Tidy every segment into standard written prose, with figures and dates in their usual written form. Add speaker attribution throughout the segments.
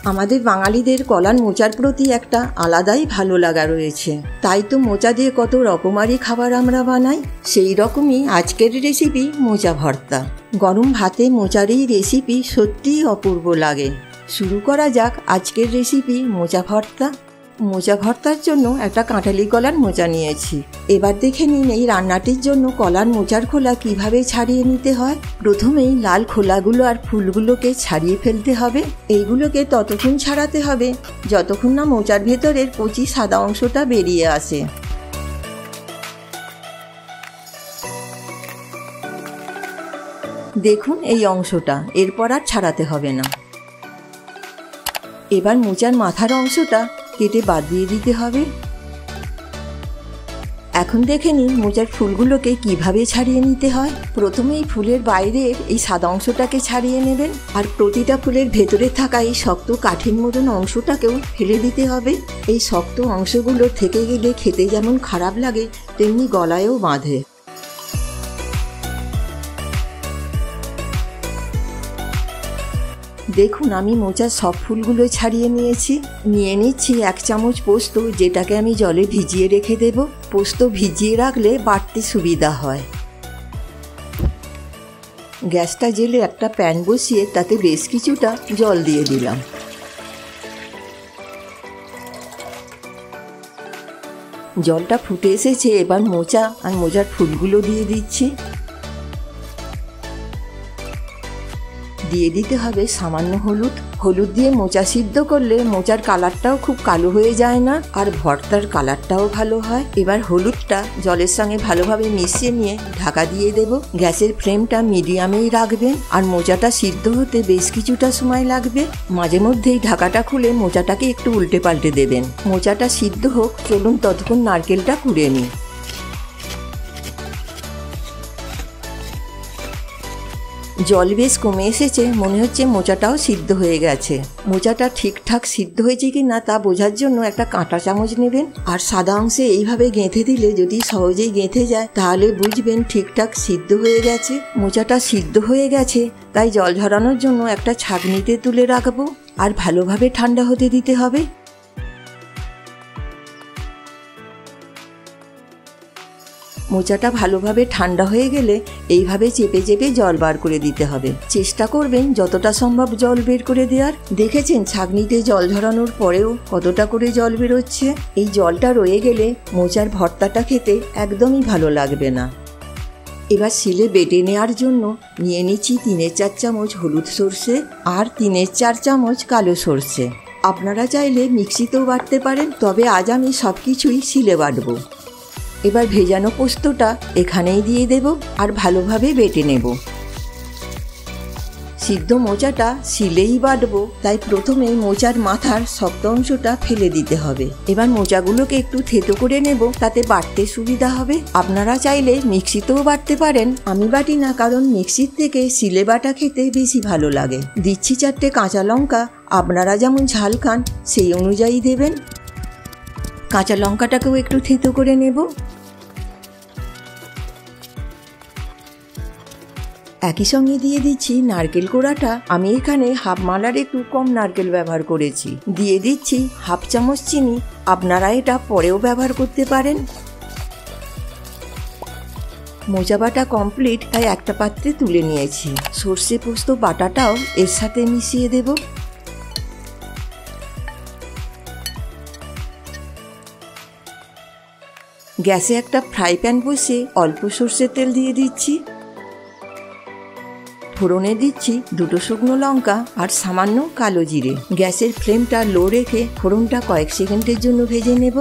Speaker 1: আমাদের বাঙালিদের কলার মোচার প্রতি একটা আলাদাই ভালো লাগা রয়েছে, তাই তো মোচা দিয়ে কত রকমারি খাবার আমরা বানাই। সেই রকমই আজকের রেসিপি মোচা ভর্তা। গরম ভাতে মোচার এই রেসিপি সত্যিই অপূর্ব লাগে। শুরু করা যাক আজকের রেসিপি মোচা ভর্তা। মোচা ভর্তার জন্য একটা কাঁঠালি কলার মোচা নিয়েছি। এবার দেখে নিন এই রান্নাটির জন্য কলার মোচার খোলা কিভাবে ছাড়িয়ে নিতে হয়। প্রথমেই লাল খোলাগুলো আর ফুলগুলোকে ছাড়িয়ে ফেলতে হবে। এইগুলোকে ততক্ষণ ছাড়াতে হবে যতক্ষণ না মোচার ভেতরের কচি সাদা অংশটা বেরিয়ে আসে। দেখুন এই অংশটা, এরপর আর ছাড়াতে হবে না। এবার মোচার মাথার অংশটা কেটে বাদ দিয়ে দিতে হবে। এখন দেখে নিন মোচার ফুলগুলোকে কিভাবে ছাড়িয়ে নিতে হয়। প্রথমে এই ফুলের বাইরের এই সাদা অংশটাকে ছাড়িয়ে নেবেন, আর প্রতিটা ফুলের ভেতরে থাকা এই শক্ত কাঠির মতন অংশটাকেও ফেলে দিতে হবে। এই শক্ত অংশগুলো থেকে গেলে খেতে যেমন খারাপ লাগে, তেমনি গলায়ও বাঁধে। দেখুন আমি মোচার সব ফুলগুলো ছাড়িয়ে নিয়েছি। নিয়ে নিচ্ছি 1 চামচ পোস্ত, যেটাকে আমি জলে ভিজিয়ে রেখে দেব। পোস্ত ভিজিয়ে রাখলে বাটতে সুবিধা হয়। গ্যাসটা জেলে একটা প্যান বসিয়ে তাতে বেশ কিছুটা জল দিয়ে দিলাম। জলটা ফুটে এসেছে, এবার মোচা আর মোচার ফুলগুলো দিয়ে দিচ্ছি। দিয়ে দিতে হবে সামান্য হলুদ। হলুদ দিয়ে মোচা সিদ্ধ করলে মোচার কালারটাও খুব কালো হয়ে যায় না, আর ভর্তার কালারটাও ভালো হয়। এবার হলুদটা জলের সঙ্গে ভালোভাবে মিশিয়ে নিয়ে ঢাকা দিয়ে দেব। গ্যাসের ফ্লেমটা মিডিয়ামেই রাখবেন, আর মোচাটা সিদ্ধ হতে বেশ কিছুটা সময় লাগবে। মাঝে মধ্যেই ঢাকাটা খুলে মোচাটাকে একটু উল্টে পাল্টে দেবেন। মোচাটা সিদ্ধ হোক, চলুন ততক্ষণ নারকেলটা কুড়ে নিই। জল বেশ কমে এসেছে, মনে হচ্ছে মোচাটাও সিদ্ধ হয়ে গেছে। মোচাটা ঠিকঠাক সিদ্ধ হয়েছে কি না তা বোঝার জন্য একটা কাঁটা চামচ নেবেন, আর সাদা অংশে এইভাবে গেঁথে দিলে যদি সহজেই গেঁথে যায় তাহলে বুঝবেন ঠিকঠাক সিদ্ধ হয়ে গেছে। মোচাটা সিদ্ধ হয়ে গেছে, তাই জল ঝরানোর জন্য একটা ছাঁকনিতে তুলে রাখবো, আর ভালোভাবে ঠান্ডা হতে দিতে হবে। মোচাটা ভালোভাবে ঠান্ডা হয়ে গেলে এইভাবে চেপে চেপে জল বার করে দিতে হবে। চেষ্টা করবেন যতটা সম্ভব জল বের করে দেওয়ার। দেখেছেন ছাঁকনিতে জল ঝরানোর পরেও কতটা করে জল বেরোচ্ছে। এই জলটা রয়ে গেলে মোচার ভর্তাটা খেতে একদমই ভালো লাগবে না। এবার শিলে বেটে নেওয়ার জন্য নিয়ে নিচ্ছি 3-4 চামচ হলুদ সর্ষে আর 3-4 চামচ কালো সর্ষে। আপনারা চাইলে মিক্সিতেও বাটতে পারেন, তবে আজ আমি সব কিছুই শিলে বাটবো। এবার ভেজানো পোস্তটা এখানেই দিয়ে দেব, আর ভালোভাবে বেটে নেব। সিদ্ধ মোচাটা শিলেই বাটবো, তাই প্রথমে মোচার মাথার শক্ত অংশটা ফেলে দিতে হবে। এবার মোচাগুলোকে একটু থেতো করে নেব, তাতে বাটতে সুবিধা হবে। আপনারা চাইলে মিক্সিতেও বাটতে পারেন, আমি বাটি না, কারণ মিক্সির থেকে শিলে বাটা খেতে বেশি ভালো লাগে। দিচ্ছি 4টে কাঁচা লঙ্কা, আপনারা যেমন ঝাল খান সেই অনুযায়ী দেবেন। কাঁচা লঙ্কাটাকেও একটু থেতো করে নেব। একই সঙ্গে দিয়ে দিচ্ছি নারকেল কোড়াটা। আমি এখানে হাফ মালার একটু কম নারকেল ব্যবহার করেছি। দিয়ে দিচ্ছি 1/2 চামচ চিনি, আপনারা এটা পরেও ব্যবহার করতে পারেন। মোচা বাটা কমপ্লিট, তাই একটা পাত্রে তুলে নিয়েছি। সর্ষে পোস্ত বাটাটাও এর সাথে মিশিয়ে দেব। গ্যাসে একটা ফ্রাই প্যান বসিয়ে অল্প সর্ষের তেল দিয়ে দিচ্ছি। ফোড়নে দিচ্ছি 2 শুকনো লঙ্কা আর সামান্য কালো জিরে। গ্যাসের ফ্লেমটা লো রেখে ফোড়নটা কয়েক সেকেন্ডের জন্য ভেজে নেব।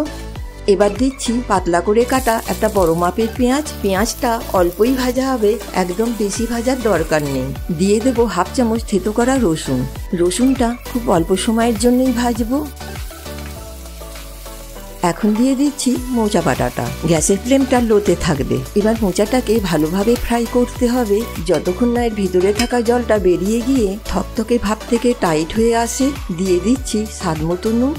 Speaker 1: এবার দিচ্ছি পাতলা করে কাটা একটা বড় মাপের পেঁয়াজ। পেঁয়াজটা অল্পই ভাজা হবে, একদম বেশি ভাজার দরকার নেই। দিয়ে দেবো 1/2 চামচ থেতো করা রসুন। রসুনটা খুব অল্প সময়ের জন্যই ভাজবো। এখন দিয়ে দিচ্ছি মোচা বাটাটা। গ্যাসের ফ্লেমটা লোতে থাকবে। এবার মোচাটাকে ভালোভাবে ফ্রাই করতে হবে, যতক্ষণ না এর ভিতরে থাকা জলটা বেরিয়ে গিয়ে থকথকে ভাব থেকে টাইট হয়ে আসে। দিয়ে দিচ্ছি স্বাদ মতো নুন।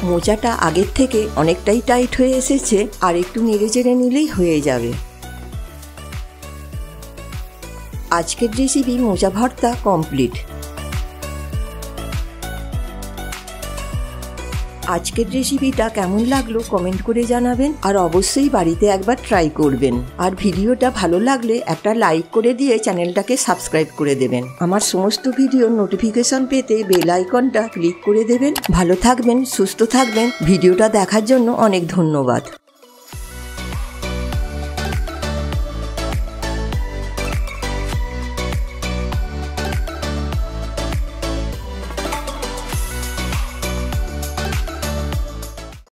Speaker 1: মোচাটা আগের থেকে অনেকটাই টাইট হয়ে এসেছে, আর একটু নেড়ে চেড়ে নিলেই হয়ে যাবে। আজকের রেসিপি মোচা ভর্তা কমপ্লিট। আজকের রেসিপিটা কেমন লাগলো কমেন্ট করে জানাবেন, আর অবশ্যই বাড়িতে একবার ট্রাই করবেন। আর ভিডিওটা ভালো লাগলে একটা লাইক করে দিয়ে চ্যানেলটাকে সাবস্ক্রাইব করে দেবেন। আমার সমস্ত ভিডিওর নোটিফিকেশন পেতে বেল আইকনটা ক্লিক করে দেবেন। ভালো থাকবেন, সুস্থ থাকবেন। ভিডিওটা দেখার জন্য অনেক ধন্যবাদ।